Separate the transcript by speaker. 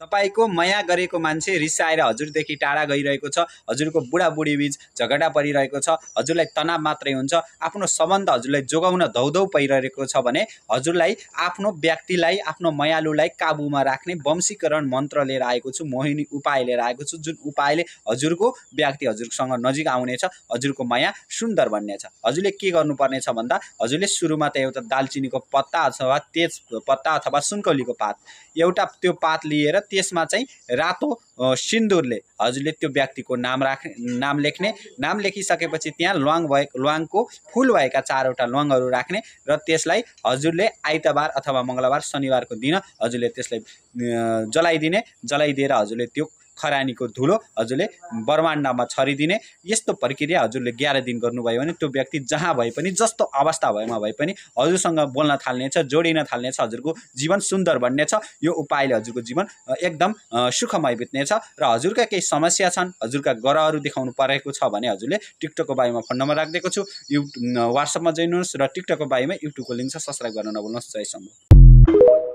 Speaker 1: तपाईको माया गरेको मान्छे रिसाएर हजुरदेखि टाढा गइरहेको छ, हजुरको बुढाबुढी बीच झगडा परिरहेको छ, हजुरलाई तनाव मात्रै हुन्छ, आफ्नो सम्बन्ध हजुरलाई जोगाउन धौधौ परिरहेको छ भने हजुरलाई आफ्नो व्यक्तिलाई, आफ्नो मायालुलाई काबुमा राख्ने वंशीकरण मन्त्र लिएर आएको छु, मोहिनी उपाय लिएर आएको छु, जुन उपायले हजुरको व्यक्ति हजुरसँग नजिक आउनेछ, हजुरको माया सुन्दर बन्नेछ। हजुरले के गर्नुपर्नेछ भन्दा हजुरले सुरुमा त एउटा दालचिनीको पत्ता अथवा तेज पत्ता अथवा सुनकौलीको पात, एउटा त्यो पात लिएर त्यसमा चाहिँ रातो सिन्दुरले हजुरले त्यो व्यक्तिको नाम लेख्ने, नाम लेखिसकेपछि त्यहाँ ल्वाङको फूल भएका 4वटा ल्वाङहरू राख्ने र त्यसलाई हजुरले आइतबार अथवा मङ्गलबार शनिबारको दिन हजुरले त्यसलाई जलाइदिएर हजुरले त्यो खरानीको धुलो हजुरले ब्रह्माण्डमा छरिदिने। यस्तो प्रक्रिया हजुरले 11 दिन गर्नुभयो भने त्यो व्यक्ति जहाँ भए पनि, जस्तो अवस्था भएमा भए पनि हजुरसँग बोल्न थाल्नेछ, जोडिन थाल्नेछ, हजुरको जीवन सुन्दर बन्नेछ। यो उपायले हजुरको जीवन एकदम सुखमय बित्नेछ। र हजुरका केही समस्या छन्, हजुरका ग्रहहरू देखाउनु परेको छ भने हजुरले टिकटकको बायोमा फोन नम्बर राखिदिएको छु, व्हाट्सएपमा जोइन हुनुहोस् र टिकटकको बायोमा युट्युबको लिङ्क छ, सब्स्क्राइब गर्न नभुल्नुहोस्। जय शम्भु।